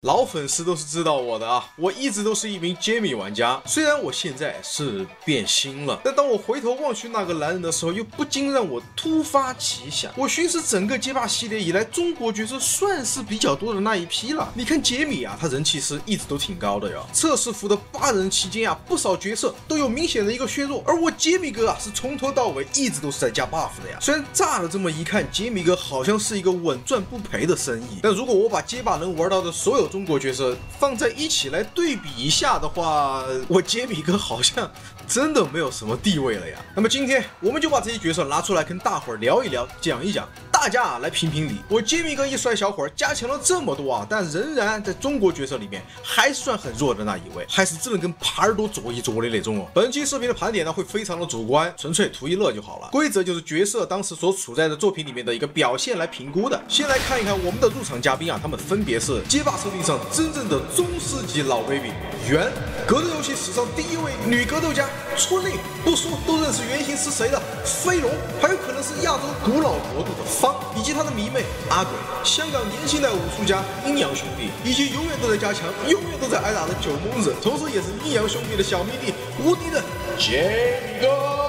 老粉丝都是知道我的啊，我一直都是一名杰米玩家。虽然我现在是变心了，但当我回头望去那个男人的时候，又不禁让我突发奇想。我寻思整个街霸系列以来，中国角色算是比较多的那一批了。你看杰米啊，他人气是一直都挺高的呀。测试服的8人期间啊，不少角色都有明显的一个削弱，而我杰米哥啊是从头到尾一直都是在加 buff 的呀。虽然乍了这么一看，杰米哥好像是一个稳赚不赔的生意，但如果我把街霸能玩到的所有中国角色放在一起来对比一下的话，我杰米哥好像真的没有什么地位了呀。那么今天我们就把这些角色拿出来跟大伙儿聊一聊，讲一讲，大家来评评理。我杰米哥一帅小伙儿加强了这么多啊，但仍然在中国角色里面还是算很弱的那一位，还是只能跟耙耳朵啄一啄的那种哦。本期视频的盘点呢会非常的主观，纯粹图一乐就好了。规则就是角色当时所处在的作品里面的一个表现来评估的。先来看一看我们的入场嘉宾啊，他们分别是街霸设定上真正的中世纪老 baby 袁，格斗游戏史上第一位女格斗家春丽，不说都认识原型是谁的飞龙，还有可能是亚洲古老国度的方，以及他的迷妹阿鬼，香港年轻代武术家阴阳兄弟，以及永远都在加强永远都在挨打的九蒙子，同时也是阴阳兄弟的小迷弟无敌的杰米哥。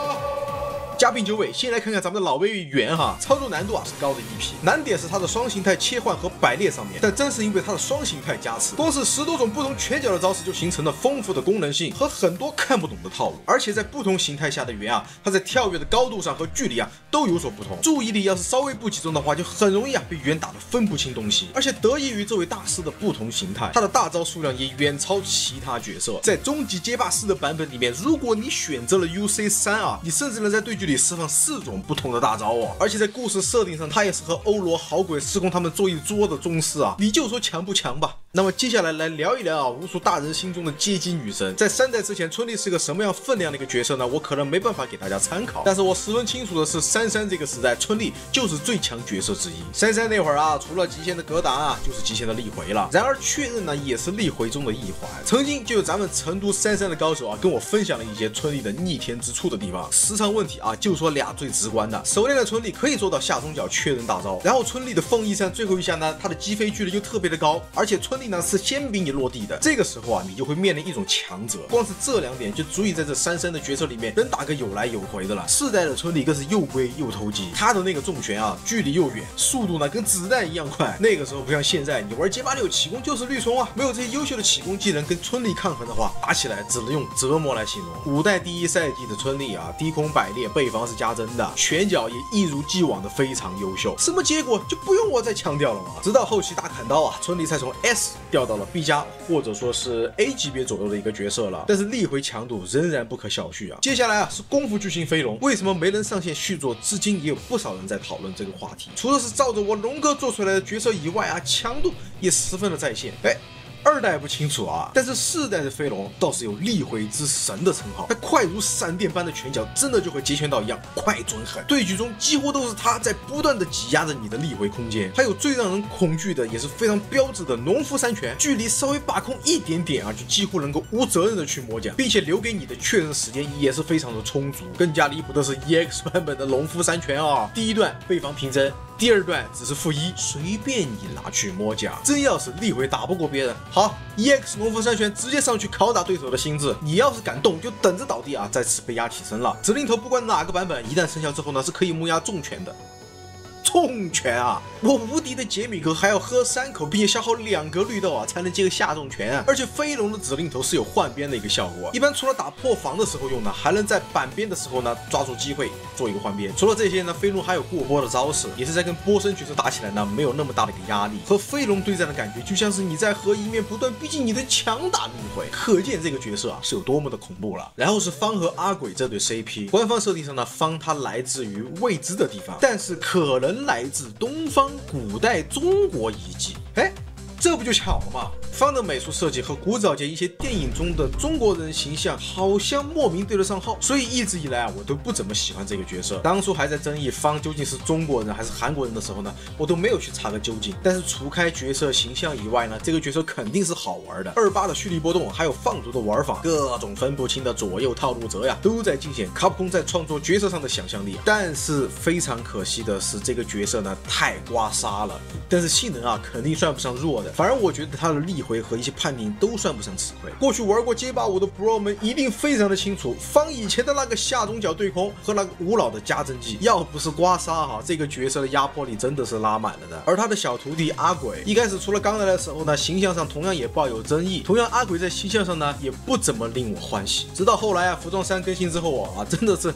嘉宾9位，先来看看咱们的老 baby 袁哈，操作难度啊是高的一批，难点是他的双形态切换和摆列上面，但正是因为他的双形态加持，光是10多种不同拳脚的招式就形成了丰富的功能性和很多看不懂的套路，而且在不同形态下的袁啊，他在跳跃的高度上和距离啊都有所不同，注意力要是稍微不集中的话，就很容易啊被袁打得分不清东西，而且得益于这位大师的不同形态，他的大招数量也远超其他角色。在终极街霸4的版本里面，如果你选择了 UC3 啊，你甚至能在对局里释放4种不同的大招哦，而且在故事设定上，他也是和欧罗、好鬼、失控他们坐一桌的宗师啊，你就说强不强吧。那么接下来聊一聊啊，无数大人心中的街机女神，在3代之前，春丽是个什么样分量的一个角色呢？我可能没办法给大家参考，但是我十分清楚的是，33这个时代，春丽就是最强角色之一。33那会儿啊，除了极限的格挡啊，就是极限的力回了。然而确认呢，也是力回中的一环。曾经就有咱们成都33的高手啊，跟我分享了一些春丽的逆天之处的地方。时长问题啊，就说俩最直观的，熟练的春丽可以做到下中脚确认大招，然后春丽的凤翼扇最后一下呢，它的击飞距离又特别的高，而且春丽呢是先比你落地的，这个时候啊，你就会面临一种强者，光是这2点就足以在这33的角色里面能打个有来有回的了。4代的春丽更是又龟又偷鸡，他的那个重拳啊，距离又远，速度呢跟子弹一样快。那个时候不像现在，你玩街霸6起攻就是绿冲啊，没有这些优秀的起攻技能跟春丽抗衡的话，打起来只能用折磨来形容。5代第1赛季的春丽啊，低空摆列，背防是加针的，拳脚也一如既往的非常优秀，什么结果就不用我再强调了嘛。直到后期大砍刀啊，春丽才从 S 掉到了 B 加或者说是 A 级别左右的一个角色了，但是力回强度仍然不可小觑啊。接下来啊是功夫巨星飞龙，为什么没能上线续作？至今也有不少人在讨论这个话题。除了是照着我龙哥做出来的角色以外啊，强度也十分的在线。2代不清楚啊，但是4代的飞龙倒是有力回之神的称号，他快如闪电般的拳脚，真的就和截拳道一样快准狠，对局中几乎都是他在不断的挤压着你的力回空间。还有最让人恐惧的，也是非常标志的农夫3拳，距离稍微把控一点点啊，就几乎能够无责任的去摸奖，并且留给你的确认时间也是非常的充足。更加离谱的是 EX 版本的农夫3拳啊，第1段背防平针，第2段只是-1，随便你拿去摸奖。真要是力回打不过别人，好 ，EX 农夫3拳直接上去拷打对手的心智，你要是敢动，就等着倒地啊，再次被压起身了。指令头不管哪个版本，一旦生效之后呢，是可以木压重拳的。重拳啊！我无敌的杰米哥还要喝3口，并且消耗2个绿豆啊，才能接个下重拳啊！而且飞龙的指令头是有换边的一个效果，一般除了打破防的时候用呢，还能在板边的时候呢抓住机会做一个换边。除了这些呢，飞龙还有过波的招式，也是在跟波身角色打起来呢，没有那么大的一个压力。和飞龙对战的感觉，就像是你在和一面不断逼近你的墙打逆回，可见这个角色啊是有多么的恐怖了。然后是方和阿鬼这对 CP， 官方设定上呢，方它来自于未知的地方，但是可能来自东方古代中国遗迹。这不就巧了吗？方的美术设计和古早节一些电影中的中国人形象好像莫名对得上号，所以一直以来啊，我都不怎么喜欢这个角色。当初还在争议方究竟是中国人还是韩国人的时候呢，我都没有去查个究竟。但是除开角色形象以外呢，这个角色肯定是好玩的。28的蓄力波动，还有放逐的玩法，各种分不清的左右套路折呀，都在尽显卡普空在创作角色上的想象力。但是非常可惜的是，这个角色呢太刮痧了，但是性能啊肯定算不上弱的。的。反而我觉得他的立回和一些判定都算不上吃亏。过去玩过街霸5的 Bro 们一定非常的清楚，方以前的那个下中脚对空和那个无脑的加针技，要不是刮痧哈，这个角色的压迫力真的是拉满了的。而他的小徒弟阿鬼，一开始除了刚来的时候呢，形象上同样也抱有争议。同样阿鬼在形象上呢也不怎么令我欢喜。直到后来啊，服装3更新之后啊，真的是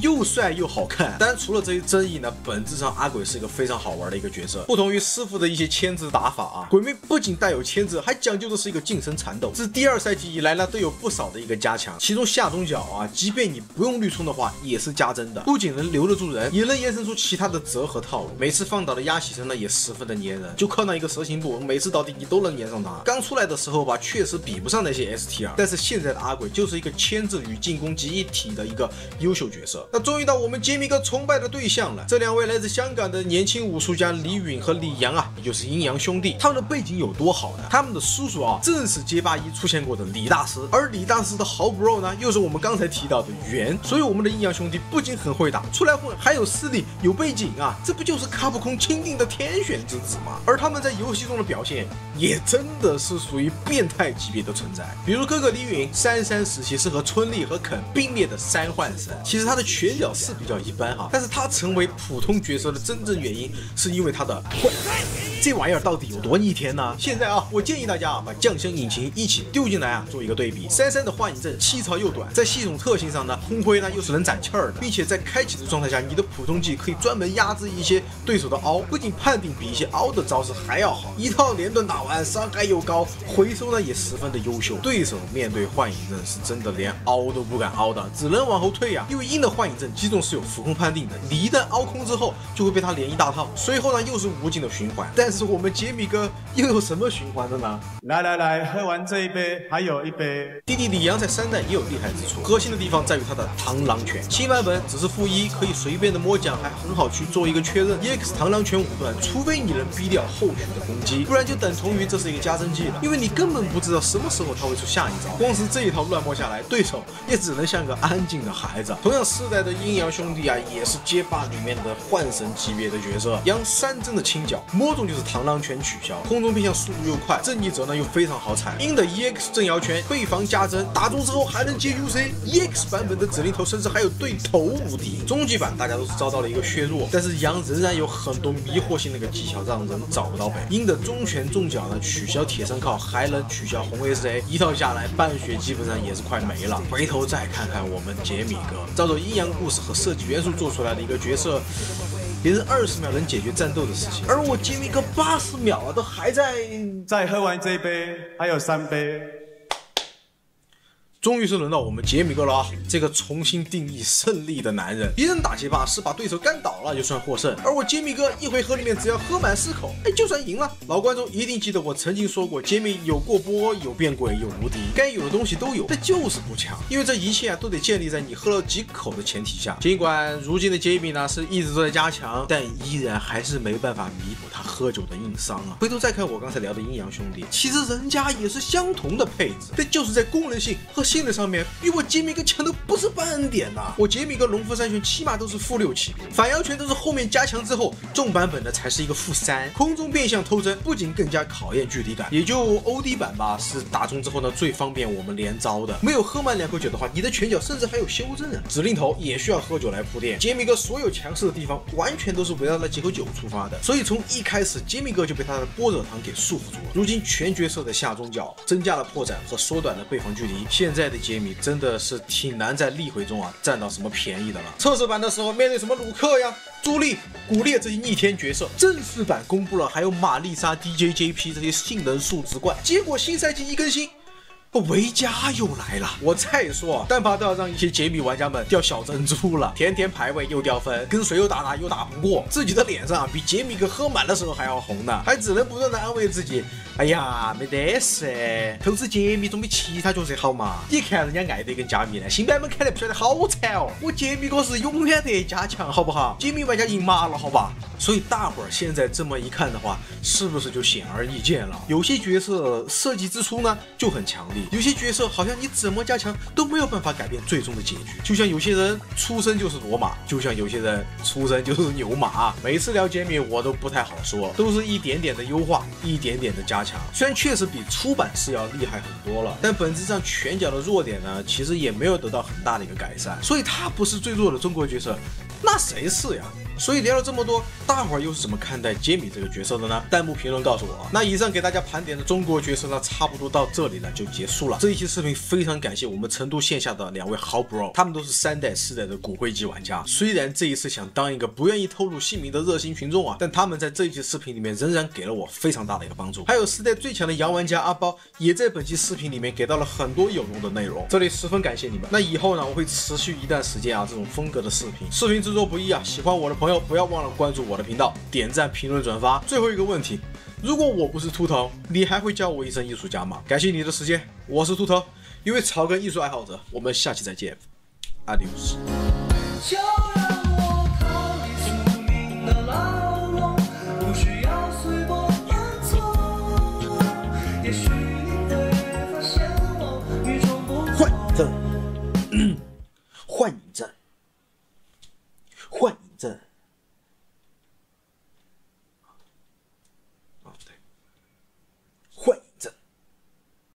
又帅又好看。当然除了这些争议呢，本质上阿鬼是一个非常好玩的一个角色。不同于师傅的一些牵制打法啊，鬼魅不仅带有牵制，还讲究的是一个近身缠斗。自第2赛季以来呢，都有不少的一个加强，其中下中脚啊，即便你不用绿冲的话，也是加针的，不仅能留得住人，也能延伸出其他的折和套路。每次放倒的压起身呢，也十分的粘人，就靠那一个蛇形步，每次倒地你都能粘上他。刚出来的时候吧，确实比不上那些 STR， 但是现在的阿鬼就是一个牵制与进攻集一体的一个优秀角色。那终于到我们杰米哥崇拜的对象了，这2位来自香港的年轻武术家李允和李阳啊，也就是阴阳兄弟。他们的背景有多好呢？他们的叔叔啊，正是街霸1出现过的李大师，而李大师的好 bro 呢，又是我们刚才提到的袁。所以我们的阴阳兄弟不仅很会打，出来混还有实力，有背景啊，这不就是卡普空钦定的天选之子吗？而他们在游戏中的表现，也真的是属于变态级别的存在。比如哥哥李允33时期是和春丽和肯并列的3幻神，其实他的拳脚是比较一般哈，但是他成为普通角色的真正原因，是因为他的混。这玩意儿到底有多逆天呢？现在啊，我建议大家啊，把酱香引擎一起丢进来啊，做一个对比。33的幻影阵气槽又短，在系统特性上呢，空挥呢又是能攒气儿的，并且在开启的状态下，你的普通技可以专门压制一些对手的凹，不仅判定比一些凹的招式还要好，一套连盾打完伤害又高，回收呢也十分的优秀。对手面对幻影阵是真的连凹都不敢凹的，只能往后退啊，因为阴的幻影阵击中是有浮空判定的，你一旦凹空之后就会被他连一大套，随后呢又是无尽的循环。但是我们杰米哥又有什么循环的呢？来，喝完这一杯，还有一杯。弟弟李阳在3代也有厉害之处，核心的地方在于他的螳螂拳。新版本只是-1，可以随便的摸奖，还很好去做一个确认。EX 螳螂拳5段，除非你能逼掉后续的攻击，不然就等同于这是一个加针技了，因为你根本不知道什么时候他会出下一招。光是这一套乱摸下来，对手也只能像个安静的孩子。同样4代的阴阳兄弟啊，也是街霸里面的幻神级别的角色，阳3针的轻脚，摸中就是螳螂拳取消，空中变向速度又快，正逆者呢又非常好踩。阴的 EX 正摇拳背防加针，打中之后还能接 UC。EX 版本的指令头甚至还有对头无敌。终极版大家都是遭到了一个削弱，但是阳仍然有很多迷惑性的一个技巧让人找不到北。阴的中拳重脚呢取消铁身靠，还能取消红 SA， 一套下来半血基本上也是快没了。回头再看看我们杰米哥，照着阴阳故事和设计元素做出来的一个角色，别人20秒能解决战斗的事情，而我杰米哥80秒啊，都还在。再喝完这一杯，还有3杯。终于是轮到我们杰米哥了啊！这个重新定义胜利的男人。别人打街霸是把对手干倒了就算获胜，而我杰米哥一回合里面只要喝满4口，就算赢了。老观众一定记得我曾经说过，杰米有过波，有变鬼，有无敌，该有的东西都有，但就是不强。因为这一切啊都得建立在你喝了几口的前提下。尽管如今的杰米呢是一直都在加强，但依然还是没办法弥补他喝酒的硬伤啊。回头再看我刚才聊的阴阳兄弟，其实人家也是相同的配置，但就是在功能性和性能上面比我杰米哥强的不是半点呐。我杰米哥龙符3拳起码都是-6级别，反摇拳都是后面加强之后，重版本的才是一个-3。空中变向偷针不仅更加考验距离感，也就 OD 版吧是打中之后呢最方便我们连招的。没有喝满2口酒的话，你的拳脚甚至还有修正啊。指令头也需要喝酒来铺垫，杰米哥所有强势的地方完全都是围绕那几口酒出发的，所以从一开始杰米哥就被他的般若糖给束缚住了。如今全角色的下中脚增加了破绽和缩短了背防距离，现在的杰米真的是挺难在例会中啊占到什么便宜的了。测试版的时候面对什么鲁克呀、朱莉、古烈这些逆天角色，正式版公布了还有玛丽莎、DJJP 这些性能数值怪，结果新赛季一更新，维嘉又来了。我再说啊，但怕都要让一些杰米玩家们掉小珍珠了，天天排位又掉分，跟谁又打又打不过，自己的脸上比杰米哥喝满的时候还要红呢，还只能不断的安慰自己，哎呀没得事，投资杰米总比其他角色好嘛。你看人家艾德跟加密呢，新版本看得不晓得好惨哦，我杰米哥是永远得加强好不好？杰米玩家赢麻了好吧？所以大伙儿现在这么一看的话，是不是就显而易见了？有些角色设计之初呢就很强力，有些角色好像你怎么加强都没有办法改变最终的结局。就像有些人出生就是罗马，就像有些人出生就是牛马。每次聊杰米我都不太好说，都是一点点的优化，一点点的加强。虽然确实比出版是要厉害很多了，但本质上拳脚的弱点呢，其实也没有得到很大的一个改善。所以他不是最弱的中国角色，那谁是呀？所以聊了这么多，大伙儿又是怎么看待杰米这个角色的呢？弹幕评论告诉我。那以上给大家盘点的中国角色呢，差不多到这里呢就结束了。这一期视频非常感谢我们成都线下的2位好 bro， 他们都是3代4代的骨灰级玩家。虽然这一次想当一个不愿意透露姓名的热心群众啊，但他们在这一期视频里面仍然给了我非常大的一个帮助。还有4代最强的洋玩家阿包，也在本期视频里面给到了很多有用的内容，这里十分感谢你们。那以后呢，我会持续一段时间啊这种风格的视频。视频制作不易啊，喜欢我的朋友不要忘了关注我的频道，点赞、评论、转发。最后一个问题，如果我不是秃头，你还会叫我一声艺术家吗？感谢你的时间，我是秃头，一位草根艺术爱好者，我们下期再见 ，Adios。就让我逃离宿命的牢笼，不需要随波演奏。也许你会发现我与众不同。换阵，换阵，换阵。